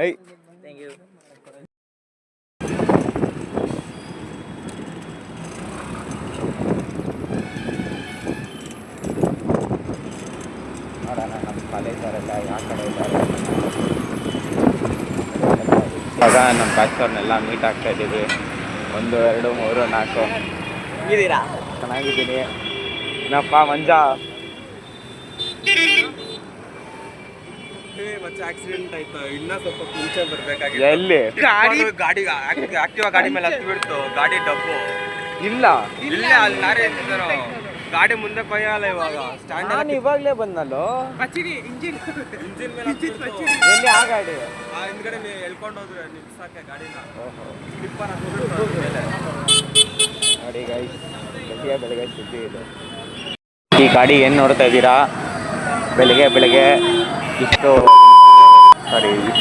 I thank you. ನೋಡೋಣ ನಮ್ಮ ಕಾಲೇಜವರೆಲ್ಲ ಯಾವ ಕಡೆ ಇದ್ದಾರೆ. ಇವಾಗ ನಮ್ಮ ಬ್ಯಾಚವ್ರನ್ನೆಲ್ಲ ಮೀಟ್ ಆಗ್ತಾ ಇದ್ದೀವಿ. 1 2 3 4 ಇದ್ದೀರಾ? ಚೆನ್ನಾಗಿದ್ದೀನಿ. ಏನಪ್ಪ ಮಂಜ? ಮತ್ತೆ ಆಕ್ಸಿಡೆಂಟ್ ಆಯ್ತು. ಇನ್ನ ಸ್ವಲ್ಪ ಮುಂಚೆ ಬರ್ಬೇಕಾಗಿತ್ತು. ಎಲ್ಲಿ? ಗಾಡಿ ಆಕ್ಟಿವಾ ಗಾಡಿ ಮೇಲೆ ಹತ್ತಿ ಬಿಡ್ತು. ಗಾಡಿ ಡಬ್ಬು ಇಲ್ಲ ಇಲ್ಲೇ ಅಲ್ಲಿ ಲಾರಿ ಎತ್ತಿದ್ರು. ಗಾಡಿ ಮುಂದೆ ಕೊಯ್ಯಲ್ಲ ಇವಾಗ. ಸ್ಟ್ಯಾಂಡ್ ನಾನು ಇವಾಗಲೇ ಬಂದಲ್ಲೋ. ಇಂಜಿನ್ ಮೇಲೆ ಎಲ್ಲಿ ಆ ಗಾಡಿ? ಆ ಹಿಂದ್ಗಡೆ ಎಳ್ಕೊಂಡು ಹೋದ್ರೆ ನಿಲ್ಸಕ್ಕೆ ಗಾಡಿನ. ನೋಡಿ ಗೈಸ್, ಬೆಳಗ್ಗೆ ಸುದ್ದಿ ಇದು. ಈ ಗಾಡಿ ಏನು ನೋಡ್ತಾ ಇದ್ದೀರಾ? ಬೆಳಗ್ಗೆ ಇಷ್ಟು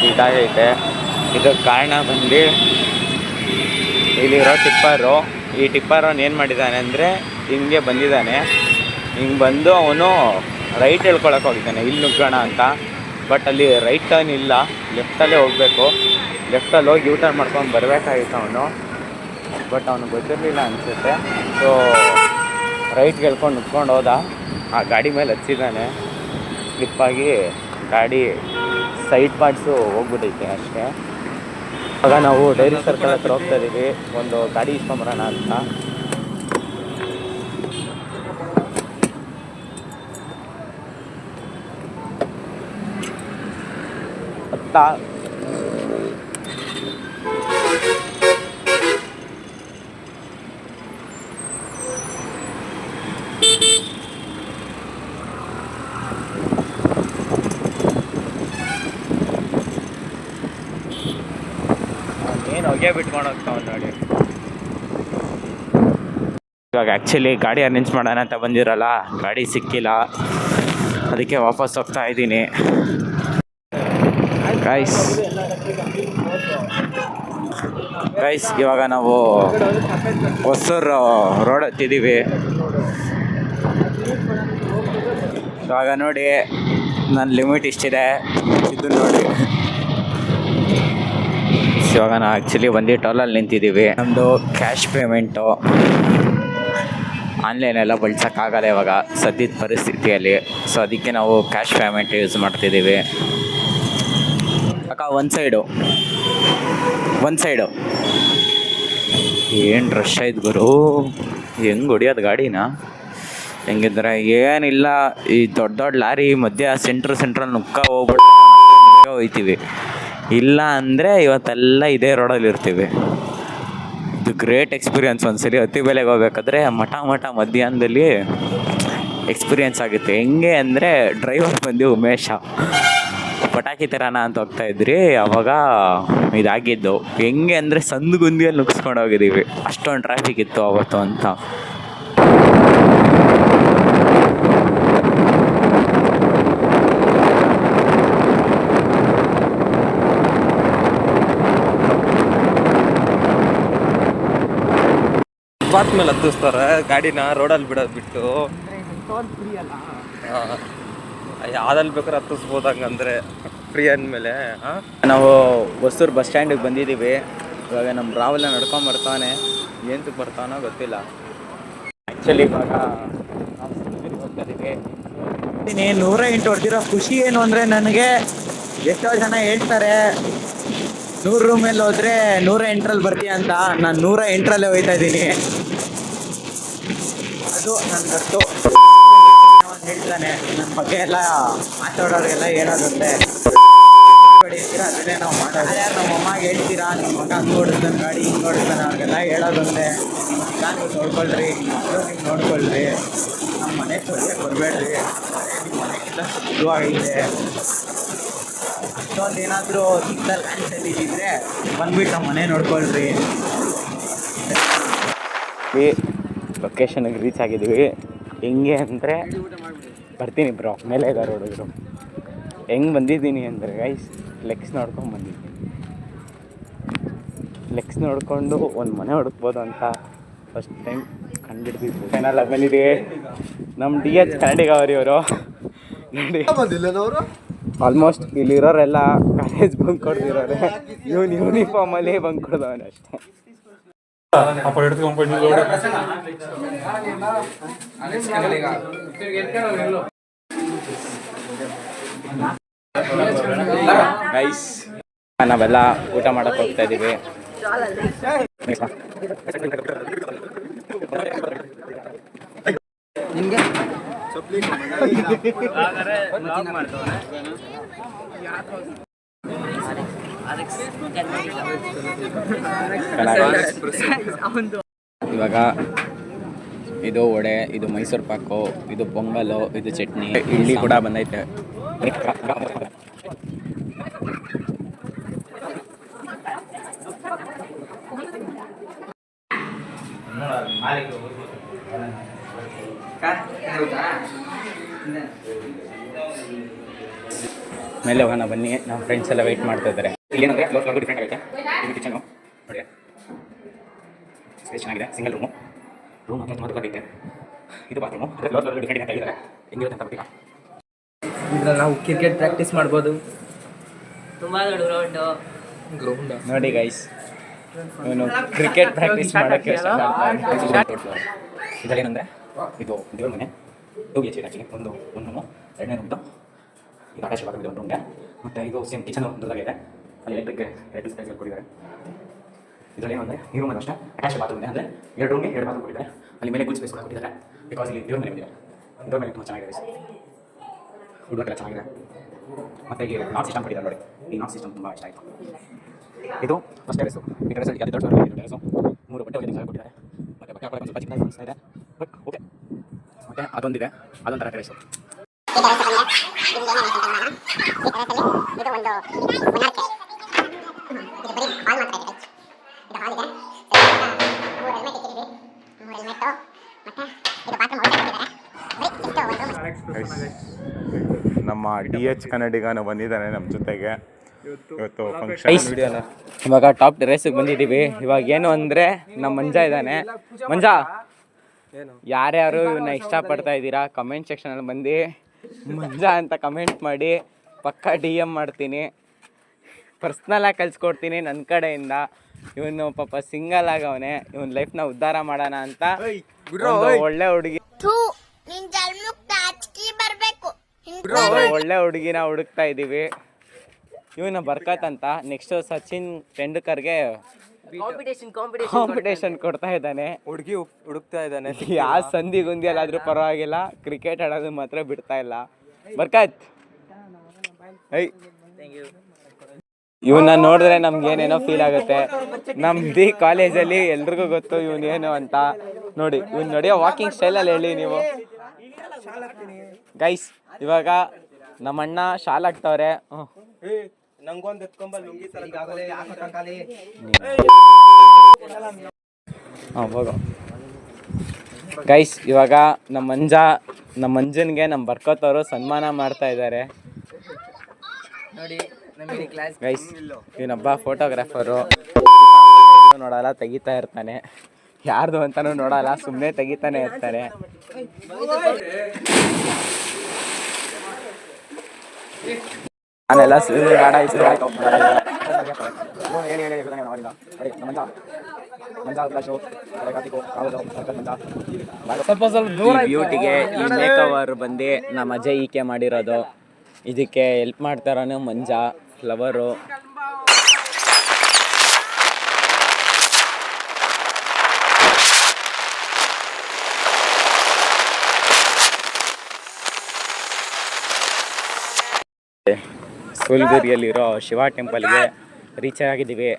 ಇದಾಗೈತೆ. ಇದಕ್ಕೆ ಕಾರಣ ಬಂದು ಇಲ್ಲಿರೋ ಟಿಪ್ಪರು. ಈ ಟಿಪ್ಪರವನು ಏನು ಮಾಡಿದ್ದಾನೆ ಅಂದರೆ ಹಿಂಗೆ ಬಂದಿದ್ದಾನೆ. ಹಿಂಗೆ ಬಂದು ಅವನು ರೈಟ್ ಹೇಳ್ಕೊಳಕ್ಕೆ ಹೋಗಿದ್ದಾನೆ, ಇಲ್ಲಿ ನುಗ್ಗೋಣ ಅಂತ. ಬಟ್ ಅಲ್ಲಿ ರೈಟ್ ಟರ್ನ್ ಇಲ್ಲ, ಲೆಫ್ಟಲ್ಲೇ ಹೋಗಬೇಕು. ಲೆಫ್ಟಲ್ಲಿ ಹೋಗಿ ಯೂ ಟರ್ನ್ ಮಾಡ್ಕೊಂಡು ಬರಬೇಕಾಗಿತ್ತು ಅವನು. ಬಟ್ ಅವನು ಗೊತ್ತಿರಲಿಲ್ಲ ಅನಿಸುತ್ತೆ. ಸೊ ರೈಟ್ಗೆ ಹೇಳ್ಕೊಂಡು ನುಗ್ಕೊಂಡು ಹೋದ. ಆ ಗಾಡಿ ಮೇಲೆ ಹಚ್ಚಿದ್ದಾನೆ. ಸ್ಲಿಪ್ಪಾಗಿ ಗಾಡಿ ಸೈಡ್ ಪಾರ್ಟ್ಸು ಹೋಗ್ಬಿಟ್ಟೈತೆ ಅಷ್ಟೇ. ಆಗ ನಾವು ಡೈರಿ ಸರ್ಕಲ್ ಹತ್ರ ಹೋಗ್ತಾ ಇದ್ದೀವಿ, ಒಂದು ಗಾಡಿ ಇಸ್ಕೊಂಬರೋಣ ಅಂತ. ಏನು ಹೊಗೆ ಬಿಟ್ಕೊಂಡು ಹೋಗ್ತಾವ ನೋಡಿ. ಇವಾಗ ಆ್ಯಕ್ಚುಲಿ ಗಾಡಿ ಅರೇಂಜ್ ಮಾಡೋಣ ಅಂತ ಬಂದಿರಲ್ಲ, ಗಾಡಿ ಸಿಕ್ಕಿಲ್ಲ, ಅದಕ್ಕೆ ವಾಪಸ್ ಹೋಗ್ತಾ ಇದ್ದೀನಿ. ಗೈಸ್ ಇವಾಗ ನಾವು ಹೊಸೂರು ರೋಡ್ ಹತ್ತಿದ್ದೀವಿ. ಇವಾಗ ನೋಡಿ ನನ್ನ ಲಿಮಿಟ್ ಇಷ್ಟಿದೆ, ಇದು ನೋಡಿ. ಇವಾಗ ನಾವು ಆ್ಯಕ್ಚುಲಿ ಬಂದು ಟೋಲಲ್ಲಿ ನಿಂತಿದ್ದೀವಿ. ನಮ್ಮದು ಕ್ಯಾಶ್ ಪೇಮೆಂಟು ಆನ್ಲೈನೆಲ್ಲ ಬಳಸೋಕ್ಕಾಗಲ್ಲ ಇವಾಗ ಸದ್ಯದ ಪರಿಸ್ಥಿತಿಯಲ್ಲಿ. ಸೊ ಅದಕ್ಕೆ ನಾವು ಕ್ಯಾಶ್ ಪೇಮೆಂಟ್ ಯೂಸ್ ಮಾಡ್ತಿದ್ದೀವಿ. ಅಕ್ಕ ಒಂದು ಸೈಡು ಏನು ರಶ್ ಆಯ್ತು ಗುರು. ಹೆಂಗೆ ಹೊಡಿಯೋದು ಗಾಡಿನ? ಹೆಂಗಿದ್ರೆ ಏನಿಲ್ಲ, ಈ ದೊಡ್ಡ ಲಾರಿ ಮಧ್ಯ ಸೆಂಟ್ರಲ್ಲಿ ನುಕ್ಕ ಹೋಗ್ಬಿಟ್ಟು ಹೋಗ್ತೀವಿ. ಇಲ್ಲ ಅಂದರೆ ಇವತ್ತೆಲ್ಲ ಇದೇ ರೋಡಲ್ಲಿ ಇರ್ತೀವಿ. ಇದು ಗ್ರೇಟ್ ಎಕ್ಸ್ಪೀರಿಯನ್ಸ್. ಒಂದ್ಸರಿ ಹತ್ತಿ ಬೆಲೆಗೆ ಹೋಗ್ಬೇಕಾದ್ರೆ ಮಠ ಮಧ್ಯಾಹ್ನದಲ್ಲಿ ಎಕ್ಸ್ಪೀರಿಯನ್ಸ್ ಆಗುತ್ತೆ. ಹೆಂಗೆ ಅಂದರೆ ಡ್ರೈವರ್ ಬಂದು ಉಮೇಶ ಪಟಾಕಿ ತರಾನ ಅಂತ ಹೋಗ್ತಾಯಿದ್ರಿ, ಅವಾಗ ಇದಾಗಿದ್ದು. ಹೆಂಗೆ ಅಂದರೆ ಸಂದುಗುಂದಿಯಲ್ಲಿ ನುಗ್ಸ್ಕೊಂಡು ಹೋಗಿದ್ದೀವಿ, ಅಷ್ಟೊಂದು ಟ್ರಾಫಿಕ್ ಇತ್ತು ಅವತ್ತು ಅಂತ. ಬಾತ್ ಮೇಲೆ ಹತ್ತಿಸ್ತಾರೆ ಗಾಡಿನ, ರೋಡಲ್ಲಿ ಬಿಡೋದು ಬಿಟ್ಟು. ಯಾವ್ದಲ್ಲಿ ಬೇಕಾದ್ರೆ ಹತ್ತಿಸ್ಬೋದು. ಹಂಗಂದರೆ ಫ್ರೀ ಅಂದಮೇಲೆ ನಾವು ಹೊಸೂರು ಬಸ್ ಸ್ಟ್ಯಾಂಡಿಗೆ ಬಂದಿದ್ದೀವಿ. ಇವಾಗ ನಮ್ಮ ರಾಹುಲ ನಡ್ಕೊಂಬರ್ತಾನೆ, ಏನು ಬರ್ತಾನೋ ಗೊತ್ತಿಲ್ಲ. ಆ್ಯಕ್ಚುಲಿ ಇವಾಗ ನಾವು ಸಿಂಧಗಿರಿಗೆ ಹೋಗ್ತಾ ಇದ್ದೀವಿ. 108 ಹೊಡೆದಿರೋ ಖುಷಿ ಏನು ಅಂದರೆ, ನನಗೆ ಎಷ್ಟೋ ಜನ ಹೇಳ್ತಾರೆ 100 ಮೇಲೆ ಹೋದರೆ 108ರಲ್ಲಿ ಬರ್ತೀಯ ಅಂತ. ನಾನು 108ರಲ್ಲೇ ಹೋಗ್ತಾ ಇದ್ದೀನಿ. ಅದು ನನ್ನ ಗೊತ್ತು. ಹೇಳ್ತಾನೆ ನನ್ನ ಬಗ್ಗೆ ಎಲ್ಲ ಮಾತಾಡೋರಿಗೆಲ್ಲ ಹೇಳೋದಂತೆ ಹೊಡಿತೀರಾ, ಅದನ್ನೇ ನಾವು ಮಾಡೋದು. ಯಾರು ನಮ್ಮ ಅಮ್ಮಗೆ ಹೇಳ್ತೀರಾ ನಿಮ್ಮ ಮಗ ಹಂಗೆ ಓಡಿಸ್ತಾನೆ ಗಾಡಿ ಹಿಂಗೆ ಓಡಿಸ್ತಾನೆ, ಅವ್ರಿಗೆಲ್ಲ ಹೇಳೋದಂತೆ ನಾನು ನೀವು ನೋಡ್ಕೊಳ್ರಿ, ಮಕ್ಕಳು ನೀವು ನೋಡ್ಕೊಳ್ರಿ, ನಮ್ಮ ಮನೆ ತೊಂದರೆ ಕೊಡಬೇಡ್ರಿ, ನಿಮ್ಮ ಮನೆಗಿಂತ ಶುದ್ಧವಾಗಿದೆ. ಅಷ್ಟೊಂದು ಏನಾದರೂ ಸಿಗ್ದಲ್ಲಿ ಕ್ಯಾನ್ಸಲ್ ಇದ್ದಿದ್ರೆ ಬಂದ್ಬಿಟ್ಟು ನಮ್ಮ ಮನೆ ನೋಡ್ಕೊಳ್ರಿ. ಲೊಕೇಶನ್ಗೆ ರೀಚ್ ಆಗಿದ್ದೀವಿ. ಹೆಂಗೆ ಅಂದರೆ ಬರ್ತೀನಿ ಬ್ರೋ, ಮೇಲೆ ಇದ್ದಾರೆ ಹುಡುಗರು. ಹೆಂಗೆ ಬಂದಿದ್ದೀನಿ ಅಂದರೆ ಗೈಸ್, ಫ್ಲೆಕ್ಸ್ ನೋಡ್ಕೊಂಡು ಬಂದಿದ್ದೀನಿ. ಫ್ಲೆಕ್ಸ್ ನೋಡಿಕೊಂಡು ಒಂದು ಮನೆ ಹುಡುಕ್ಬೋದು ಅಂತ ಫಸ್ಟ್ ಟೈಮ್ ಕಂಡುಹಿಡ್ದಿದ್ದು. ಫೈನಲ್ ಬಂದಿದ್ದೀವಿ. ನಮ್ಮ DH ಕನ್ನಡಿಗ ಅವರು ನೋಡಿ. ಆಲ್ಮೋಸ್ಟ್ ಇಲ್ಲಿರೋರೆಲ್ಲ ಕಾಲೇಜ್ ಬಂಕ್ ಕೊಡ್ತಿರೋರೆ. ಯೂನಿಫಾರ್ಮಲ್ಲಿ ಬಂಕ್ ಕೊಡ್ದವನೆ ಅಷ್ಟೇ. ಗೈಸ್ ನಾವೆಲ್ಲ ಊಟ ಮಾಡಕ್ಕೆ ಹೋಗ್ತಾ ಇದ್ದೀವಿ. ಇವಾಗ ಇದು ವಡೆ, ಇದು ಮೈಸೂರು ಪಾಕು, ಇದು ಪೊಂಗಲು, ಇದು ಚಟ್ನಿ, ಇಡ್ಲಿ ಕೂಡ ಬಂದೈತೆ. ಮೇಲೆ ಹೋಗೋಣ ಬನ್ನಿ. ನಮ್ಮ ಫ್ರೆಂಡ್ಸ್ ಎಲ್ಲ ವೆಯ್ಟ್ ಮಾಡ್ತಾ ಇದ್ದಾರೆ. ಏನಂದರೆ ಡಿಫ್ರೆಂಟ್ ಆಗುತ್ತೆ. ಇದು ಕಿಚನು ನೋಡಿ, ಸ್ಪೇಸ್ ಚೆನ್ನಾಗಿದೆ. ಸಿಂಗಲ್ ರೂಮ್ ಅಂತ ಮಾತುಕತೆ. ಇದು ಬಾತ್ರೂಮು ಡಿಫ್ರೆಂಟ್ ಆಗಿದ್ದಾರೆ. ಹೆಂಗಿರುತ್ತೆ ಅಂತ ಗೊತ್ತಿಲ್ಲ. ಇದ್ರಲ್ಲಿ ನಾವು ಕ್ರಿಕೆಟ್ ಪ್ರಾಕ್ಟೀಸ್ ಮಾಡ್ಬೋದು. ತುಂಬ ದೊಡ್ಡ ಗ್ರೌಂಡ್ ನೋಡಿ ಗೈಸ್, ಇವನು ಕ್ರಿಕೆಟ್ ಪ್ರಾಕ್ಟೀಸ್ ಮಾಡೋಕ್ಕೆ ಇದರೇನಂದರೆ ಇದು ದೇವ್ರ ಮನೆ 2 BHK ಆ್ಯಕ್ಚುಲಿ. ಒಂದು ರೂಮು, 2ನೇ ರೂಮ್ದು ಇದು ಆಕಾಶ ಭಾಗವಿದೆ ಒಂದು ರೂಮ್ಗೆ. ಮತ್ತು ಇದು ಸೇಮ್ ಕಿಚನ್ ದೊಡ್ಡದಾಗಿದೆ. ಅಲ್ಲಿ ಎಲೆಕ್ಟ್ರಿಕ್ ಸ್ಪೇಸ್ ಕೊಟ್ಟಿದ್ದಾರೆ. ಇದರಲ್ಲಿ ಏನಂದರೆ ಈ ರೂಮಲ್ಲಿ ಅಷ್ಟೇ ಅಟ್ಯಾಚ್ ಬಾತ್ರೂಮ್ ಇದೆ. ಅಂದರೆ 2 ರೂಮ್ಗೆ 2 ಬಾತ್ರೂಮ್ ಕೊಟ್ಟಿದ್ದಾರೆ. ಅಲ್ಲಿ ಮೇಲೆ ಗುಡ್ ಸ್ಪೇಸ್ ಕೂಡ ಕೊಟ್ಟಿದ್ದಾರೆ. ಬಿಕಾಸ್ ಇಲ್ಲಿ ದೇವ್ರ ಮನೆ ಬಂದಿದೆ. ದೇವ್ರ ಮನೆ ತುಂಬ ಚೆನ್ನಾಗಿದೆ. ಹುಡುಗರೆಲ್ಲ ಚೆನ್ನಾಗಿದೆ. ಮತ್ತು ಇಲ್ಲಿ ನಾಟ್ ಸಿಸ್ಟಮ್ ಕೊಟ್ಟಿದ್ದಾರೆ ನೋಡಿ. ಈ ನಾಟ್ ಸಿಸ್ಟಮ್ ತುಂಬ ಇಷ್ಟ ಆಯಿತು. ಇದು ಫಸ್ಟ್ ಟೆರೆಸು. ಈ ಟೆರೆಸಲ್ಲಿ ಅದು ದೊಡ್ಡ ಟೆರೆಸು. 3 ಬಟ್ಟೆ ಒಗೆದು ಕೊಟ್ಟಿದ್ದಾರೆ. ಮತ್ತು ಬಟ್ಟೆ ಹಾಕೊಳ್ಳೋಕೆ ಸ್ವಲ್ಪ ಚಿಕ್ಕದಾಗಿ ಅನಿಸ್ತಾ ಇದೆ, ಬಟ್ ಓಕೆ. ಮತ್ತು ಅದೊಂದಿದೆ, ಅದೊಂಥರ ಟೆರೆಸು. ನಮ್ಮ DH ಕನ್ನಡಿಗನು ಬಂದಿದ್ದಾನೆ ನಮ್ಮ ಜೊತೆಗೆ ಇವತ್ತು ಫಂಕ್ಷನ್. ಇವಾಗ ಟಾಪ್ ಟೆರೇಸಿಗೆ ಬಂದಿದ್ದೀವಿ. ಇವಾಗ ಏನು ಅಂದರೆ ನಮ್ಮ ಮಂಜ ಇದ್ದಾನೆ. ಮಂಜ, ಯಾರ್ಯಾರು ಇವನ್ನ ಇಷ್ಟಪಡ್ತಾ ಇದ್ದೀರಾ ಕಮೆಂಟ್ ಸೆಕ್ಷನಲ್ಲಿ ಬಂದು ಮಂಜ ಅಂತ ಕಮೆಂಟ್ ಮಾಡಿ. ಪಕ್ಕ DM ಮಾಡ್ತೀನಿ, ಪರ್ಸ್ನಲಾಗಿ ಕಳ್ಸ್ಕೊಡ್ತೀನಿ ನನ್ನ ಕಡೆಯಿಂದ. ಇವನು ಪಾಪ ಸಿಂಗಲ್ ಆಗವನೆ. ಇವನ್ ಲೈಫ್ನ ಉದ್ಧಾರ ಮಾಡೋಣ ಅಂತ ಒಳ್ಳೆ ಹುಡುಗಿ ಒಳ್ಳೆ ಹುಡುಗಿನ ಹುಡುಕ್ತಾ ಇದ್ದೀವಿ. ಇವನ ಬರ್ಕತ್ ಅಂತ. ನೆಕ್ಸ್ಟ್ ಸಚಿನ್ ತೆಂಡೂಲ್ಕರ್ಗೆ ಕಾಂಪಿಟೇಷನ್ ಕೊಡ್ತಾ ಇದ್ದಾನೆ. ಹುಡುಗಿ ಹುಡುಕ್ತಾ ಇದ್ದಾನೆ. ಯಾವ ಸಂಧಿ ಗುಂದಿಯಲ್ಲಾದ್ರೂ ಪರವಾಗಿಲ್ಲ, ಕ್ರಿಕೆಟ್ ಆಡೋದು ಮಾತ್ರ ಬಿಡ್ತಾ ಇಲ್ಲ. ಬರ್ಕತ್ ಇವನ್ನ ನೋಡಿದ್ರೆ ನಮ್ಗೆ ಏನೇನೋ ಫೀಲ್ ಆಗುತ್ತೆ. ನಮ್ದು ಕಾಲೇಜಲ್ಲಿ ಎಲ್ರಿಗೂ ಗೊತ್ತು ಇವನೇನು ಅಂತ. ನೋಡಿ ಇವ್ನು ನಡೆಯೋ ವಾಕಿಂಗ್ ಸ್ಟೈಲಲ್ಲಿ ಹೇಳಿ ನೀವು ಗೈಸ್. ಇವಾಗ ನಮ್ಮಣ್ಣ ಶಾಲ್ ಆಗ್ತವ್ರೆ. ಹೋಗೋ ಗೈಸ್. ಇವಾಗ ನಮ್ಮ ಮಂಜನ್ಗೆ ನಮ್ಮ ಬರ್ಕೋತವರು ಸನ್ಮಾನ ಮಾಡ್ತಾ ಇದ್ದಾರೆ ನೋಡಿ. ಗೈಸ್ ಇವನೊಬ್ಬ ಫೋಟೋಗ್ರಾಫರು. ನೋಡಲ್ಲ, ತೆಗಿತಾ ಇರ್ತಾನೆ. ಯಾರ್ದು ಅಂತಾನು ನೋಡಲ್ಲ, ಸುಮ್ಮನೆ ತೆಗಿತಾನೆ ಇರ್ತಾನೆ. ನಾನೆಲ್ಲ ಬ್ಯೂಟಿಗೆ ಈ ಮೇಕವರ್ ಬಂದು ನಮ್ಮ ಅಜಯ್ ಈಕೆ ಮಾಡಿರೋದು. ಇದಕ್ಕೆ ಹೆಲ್ಪ್ ಮಾಡ್ತಾರನು ಮಂಜ ಫ್ಲವರು. ಸೋಲ್ಗುರಿಯಲ್ಲಿರೋ ಶಿವ ಟೆಂಪಲ್ಗೆ ರೀಚ್ ಆಗಿದ್ದೀವಿ.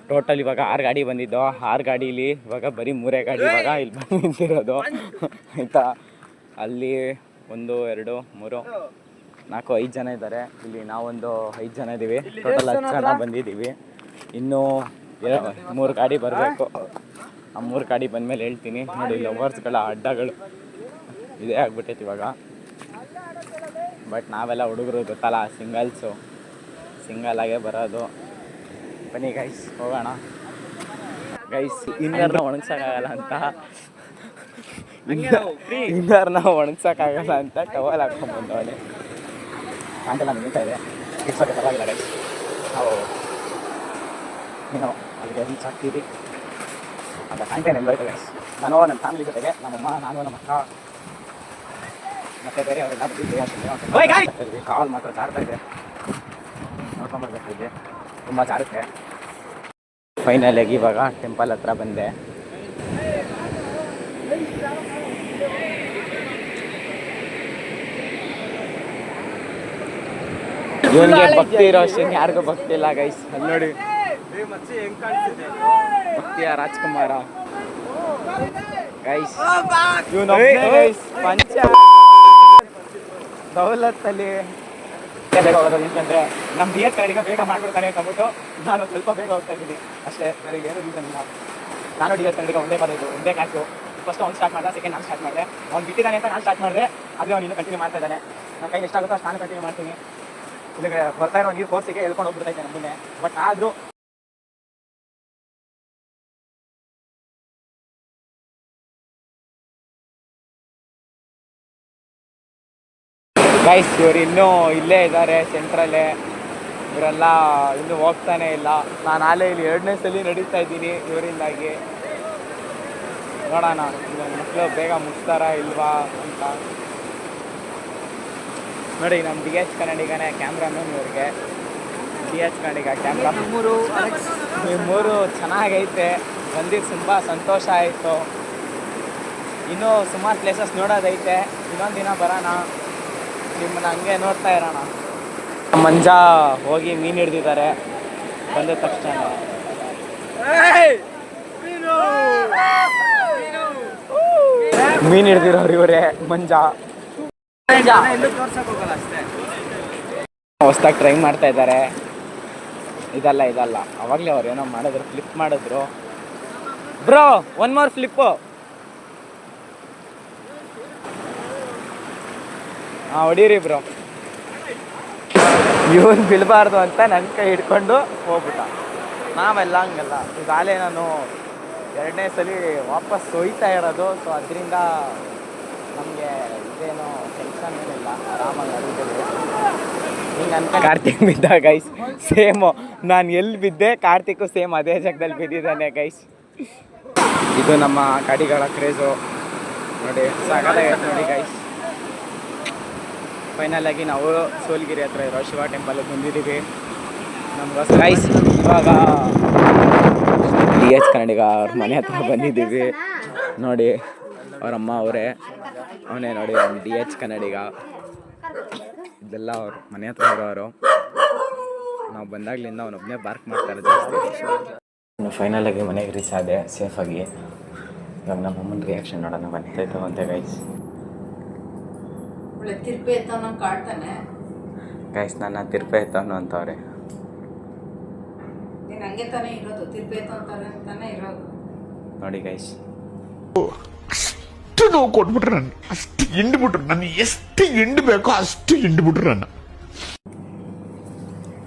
ಟೋಟಲ್ ಇವಾಗ 6 ಗಾಡಿ ಬಂದಿದ್ದು. 6 ಗಾಡೀಲಿ ಇವಾಗ ಬರೀ 3 ಗಾಡಿ ಇವಾಗ ಇಲ್ಲಿ ಬಂದು ನಿಂತಿರೋದು ಆಯಿತಾ. ಅಲ್ಲಿ 1 2 3 4 5 ಜನ ಇದ್ದಾರೆ. ಇಲ್ಲಿ ನಾವೊಂದು 5 ಜನ ಇದ್ದೀವಿ. ಟೋಟಲ್ 10 ಜನ ಬಂದಿದ್ದೀವಿ. ಇನ್ನೂ 3 ಗಾಡಿ ಬರಬೇಕು. ಆ 3 ಗಾಡಿ ಬಂದಮೇಲೆ ಹೇಳ್ತೀನಿ. ನೋಡಿ ಲವರ್ಸ್ಗಳ ಅಡ್ಡಗಳು ಇದೇ ಆಗ್ಬಿಟ್ಟೈತಿ ಇವಾಗ. ಬಟ್ ನಾವೆಲ್ಲ ಹುಡುಗರು ಗೊತ್ತಲ್ಲ, ಸಿಂಗಲ್ ಆಗೇ ಬರೋದು. ಬನ್ನಿ ಗೈಸ್ ಹೋಗೋಣ. ಗೈಸ್ ಇನ್ನರ್ನ ಒಣಗ್ಸೋಕ್ಕಾಗಲ್ಲ ಅಂತ ಟವಲ್ ಹಾಕೊಂಡ್ಬಂದವನೆ. ಪ್ಯಾಂಟೆಲ್ಲ ನಿಲ್ತಾ ಇದೆ. ಇಟ್ಸೋಕ್ಕೆ ಪರವಾಗಿಲ್ಲ ಗೈಸ್. ನಾವು ಏನೋ ಅಲ್ಲಿಗೆ ರೀಚ್ ಆಗ್ತೀವಿ. ಅಂತ ಪ್ಯಾಂಟೇನ್ ಎಲ್ಲ ಗೈಸ್. ನಾನು ನನ್ನ ಫ್ಯಾಮಿಲಿ ಜೊತೆಗೆ ನಮ್ಮಮ್ಮ, ನಾನು, ನಮ್ಮ ಅಕ್ಕ ಮತ್ತು ಬೇರೆ ಅವರೆಲ್ಲ ಬಂದಿದ್ದೆ. ಕಾಲ್ ಮಾತ್ರ ಜಾರ್ತಾ ಇದೆ, ನೋಡ್ಕೊಂಬರ್ಬೇಕಿದೆ, ತುಂಬ ಜಾರುತ್ತೆ. ಫೈನಲ್ ಆಗಿ ಇವಾಗ ಟೆಂಪಲ್ ಹತ್ರ ಬಂದೆ. ಇವನಿಗೆ ಭಕ್ತಿ ಇರೋ ಅಷ್ಟೇ ಯಾರಿಗೂ ಭಕ್ತಿ ಇಲ್ಲ ಗೈಸ್. ಅಲ್ಲಿ ನೋಡಿ ಭಕ್ತಿಯ ರಾಜ್ಕುಮಾರ ಗೈಸ್. ಇವನು ಗೈಸ್ ಪಂಚ ದೌಲತ್ತಲ್ಲಿ ಬೇಗ ಹೋಗೋದು ಅಂತಂದರೆ ನಮ್ಮ ಡಿ ಎಚ್ ಕಡೆಗೆ ಬೇಗ ಮಾಡ್ಬಿಡ್ತಾನೆ ಅಂದ್ಬಿಟ್ಟು ನಾನು ಸ್ವಲ್ಪ ಬೇಗ ಹೋಗ್ತಾ ಇದ್ದೀನಿ ಅಷ್ಟೇ. ನನಗೆ ಏನು ರೀಸನ್ ಇಲ್ಲ. ನಾನು ಡಿ ಎಚ್ ಕಡೆಗೆ ಒಂದೇ ಬರೋದು, ಒಂದೇ ಕ್ಲಾಸು. ಫಸ್ಟ್ ಅವ್ನು ಸ್ಟಾರ್ಟ್ ಮಾಡಿದೆ, ಸೆಕೆಂಡ್ ನಾನು ಸ್ಟಾರ್ಟ್ ಮಾಡಿದೆ. ಅವ್ನು ಬಿಟ್ಟಿದ್ದಾನೆ ಅಂತ ನಾನು ಸ್ಟಾರ್ಟ್ ಮಾಡಿದೆ, ಆದರೆ ಅವ್ನು ಇನ್ನೂ ಕಂಟಿನ್ಯೂ ಮಾಡ್ತಾ ಇದ್ದಾನೆ. ನನ್ನ ಕೈಲಿ ಎಷ್ಟಾಗುತ್ತೋ ಅಷ್ಟು ನಾನು ಕಂಟಿನ್ಯೂ ಮಾಡ್ತೀನಿ. ಇಲ್ಲಿಗೆ ಬರ್ತಾ ಇರೋ ನೀರು ಕೋರ್ಸಿಗೆ ಹೇಳ್ಕೊಂಡು ಹೋಗ್ಬಿಡ್ತೈತೆ ನಮ್ಮನ್ನೇ. ಬಟ್ ಆದರೂ ಗೈಸ್ ಇವರು ಇನ್ನೂ ಇಲ್ಲೇ ಇದ್ದಾರೆ ಸೆಂಟ್ರಲ್ಲೇ. ಇವರೆಲ್ಲ ಇನ್ನೂ ಹೋಗ್ತಾನೆ ಇಲ್ಲ. ನಾನು ಆಲೇ ಇಲ್ಲಿ 2ನೇ ಸಲ ನಡೀತಾ ಇದ್ದೀನಿ ಇವರಿಂದಾಗಿ. ನೋಡೋಣ ಮಕ್ಕಳು ಬೇಗ ಮುಗಿಸ್ತಾರಾ ಇಲ್ವಾ ಅಂತ. ನೋಡಿ ನಮ್ಮ ಡಿ ಎಚ್ ಕನ್ನಡಿಗನೇ ಕ್ಯಾಮ್ರಾಮನ್. ಇವ್ರಿಗೆ ಡಿ ಎಚ್ ಕನ್ನಡಿಗ ಕ್ಯಾಮ್ರಾ. ನಿಮ್ಮೂರು ಚೆನ್ನಾಗೈತೆ, ಬಂದಿದ್ದು ತುಂಬ ಸಂತೋಷ ಆಯಿತು. ಇನ್ನೂ ಸುಮಾರು ಪ್ಲೇಸಸ್ ನೋಡೋದೈತೆ. ಇನ್ನೊಂದು ದಿನ ಬರೋಣ, ನಿಮ್ಮನ್ನ ಹಂಗೆ ನೋಡ್ತಾ ಇರೋಣ. ಮಂಜ ಹೋಗಿ ಮೀನು ಹಿಡ್ದಿದ್ದಾರೆ ಬಂದ ತಕ್ಷಣ. ಮೀನು ಹಿಡ್ದಿರೋರು ಇವರೇ ಮಂಜ. ಹೊಸ್ದಾಗಿ ಟ್ರೈ ಮಾಡ್ತಾ ಇದ್ದಾರೆ. ಇದಲ್ಲ ಅವಾಗಲೇ ಅವ್ರು ಏನೋ ಮಾಡಿದ್ರು, ಫ್ಲಿಪ್ ಮಾಡಿದ್ರು. Bro 1 more flip. ಹಾಂ ಹೊಡೀರಿ ಬ್ರೋ. ಇವನು ಬೀಳಬಾರ್ದು ಅಂತ ನನ್ನ ಕೈ ಹಿಡ್ಕೊಂಡು ಹೋಗ್ಬಿಟ್ಟ. ನಾವೆಲ್ಲ ಹಂಗಲ್ಲ. ಈಗಾಗಲೇ ನಾನು 2ನೇ ಸಲ ವಾಪಸ್ ಒಯ್ತಾ ಇರೋದು. ಸೊ ಅದರಿಂದ ನಮಗೆ ಇದೇನು ಟೆನ್ಷನ್ ಏನಿಲ್ಲ, ಆರಾಮಾಗಿ ನಡೀತದೆ. ಹಿಂಗೆ ಅಂತ ಕಾರ್ತಿಕ್ ಬಿದ್ದ ಗೈಸ್. ಸೇಮು ನಾನು ಎಲ್ಲಿ ಬಿದ್ದೆ ಕಾರ್ತಿಕ್ಕು ಸೇಮ್ ಅದೇ ಜಾಗದಲ್ಲಿ ಬಿದ್ದಿದ್ದಾನೆ ಗೈಸ್. ಇದು ನಮ್ಮ ಗಾಡಿಗಳ ಕ್ರೇಜು ನೋಡಿ, ಸಾಕಾಗೈತೆ ನೋಡಿ ಗೈಸ್. ಫೈನಲ್ ಆಗಿ ನಾವು ಸೋಲ್ಗಿರಿ ಹತ್ರ ಇರೋ ಶಿವ ಟೆಂಪಲ್ಗೆ ಬಂದಿದ್ದೀವಿ. ನಮ್ಗೆ ಗೈಸ್ ಇವಾಗ ಡಿ ಎಚ್ ಕನ್ನಡಿಗ ಅವ್ರ ಮನೆ ಹತ್ರ ಬಂದಿದ್ದೀವಿ. ನೋಡಿ ಅವರಮ್ಮ ಅವರೇ, ಅವನೇ ನೋಡಿ ನಮ್ಮ ಡಿ ಎಚ್ ಕನ್ನಡಿಗ. ಇದೆಲ್ಲ ಅವ್ರ ಮನೆ ಹತ್ರ ಇರೋರು. ನಾವು ಬಂದಾಗ್ಲಿಂದ ಅವನೊಬ್ಬನೇ ಬಾರ್ಕ್ ಮಾಡ್ತಾರೆ ಜಾಸ್ತಿ. ಫೈನಲಾಗಿ ಮನೆಗೆ ರೀಚ್ ಆದೆ ಸೇಫಾಗಿ. ಇವಾಗ ನಮ್ಮ ಅಮ್ಮನ ರಿಯಾಕ್ಷನ್ ನೋಡೋಣ. ಬಂತಾಯ್ತು ಅಂತೆ ಗೈಸ್. ತಿರ್ಪೆ ಎತ್ತವನ ಕಾಡ್ತಾನೆ ಗೈಸ್. ನನ್ನ ತಿರ್ಪೆ ಎತ್ತವನು ಅಂತವ್ರೆ. ನೀನು ಹಂಗೆ ತಾನೇ ಇರೋದು, ತಿರ್ಪೆ ಎತ್ತವಂತಾನೆ ತಾನೇ ಇರೋದು. ನೋಡಿ ಗೈಸ್, ಅಷ್ಟು ನೋವು ಕೊಟ್ಬಿಟ್ರು ನನ್ನ, ಅಷ್ಟು ಹಿಂಡ್ಬಿಟ್ರು ನನ್ನ, ಎಷ್ಟು ಹಿಂಡ್ ಬೇಕೋ ಅಷ್ಟು ಹಿಂಡ್ಬಿಟ್ರು ನನ್ನ.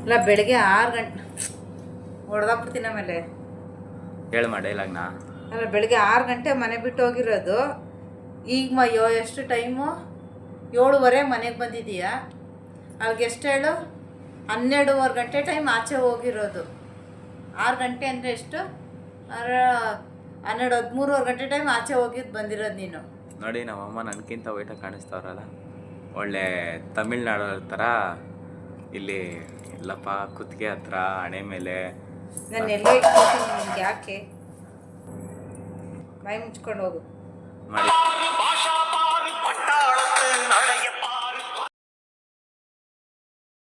ಇಲ್ಲ ಬೆಳಗ್ಗೆ 6 ಗಂಟೆ ಹೊಡೆದಾಕ್ಬಿಡ್ತೀನಿ. ಆಮೇಲೆ ಹೇಳು ಡೈಲಾಗ್ನ. ಅಲ್ಲ ಬೆಳಗ್ಗೆ 6 ಗಂಟೆ ಮನೆ ಬಿಟ್ಟು ಹೋಗಿರೋದು. ಈಗ ಎಷ್ಟು ಟೈಮು? 7:30 ಮನೆಗೆ ಬಂದಿದ್ದೀಯಾ. ಅಲ್ಲಿಗೆ ಎಷ್ಟು ಹೇಳು? 12:15 ಗಂಟೆ ಟೈಮ್ ಆಚೆ ಹೋಗಿರೋದು. 6 ಗಂಟೆ ಅಂದರೆ ಎಷ್ಟು? 12, 13 ಗಂಟೆ ಟೈಮ್ ಆಚೆ ಹೋಗಿದ್ದು ಬಂದಿರೋದು ನೀನು. ನೋಡಿ ನಮ್ಮಮ್ಮ ನನಗಿಂತ ವೈಟಾಗಿ ಕಾಣಿಸ್ತಾವ್ರಲ್ಲ, ಒಳ್ಳೆ ತಮಿಳ್ನಾಡು ಥರ. ಇಲ್ಲಿ ಇಲ್ಲಪ್ಪ ಕುತ್ತಿಗೆ ಹತ್ರ, ಹಣೆ ಮೇಲೆ. ನಾನು ಎಲ್ಲೋ ಇಟ್ಕೊತೀನಿ ನಿಮ್ಗೆ, ಯಾಕೆ? ಬಾಯಿ ಮುಚ್ಕೊಂಡು ಹೋಗು. ಮಾಡಿ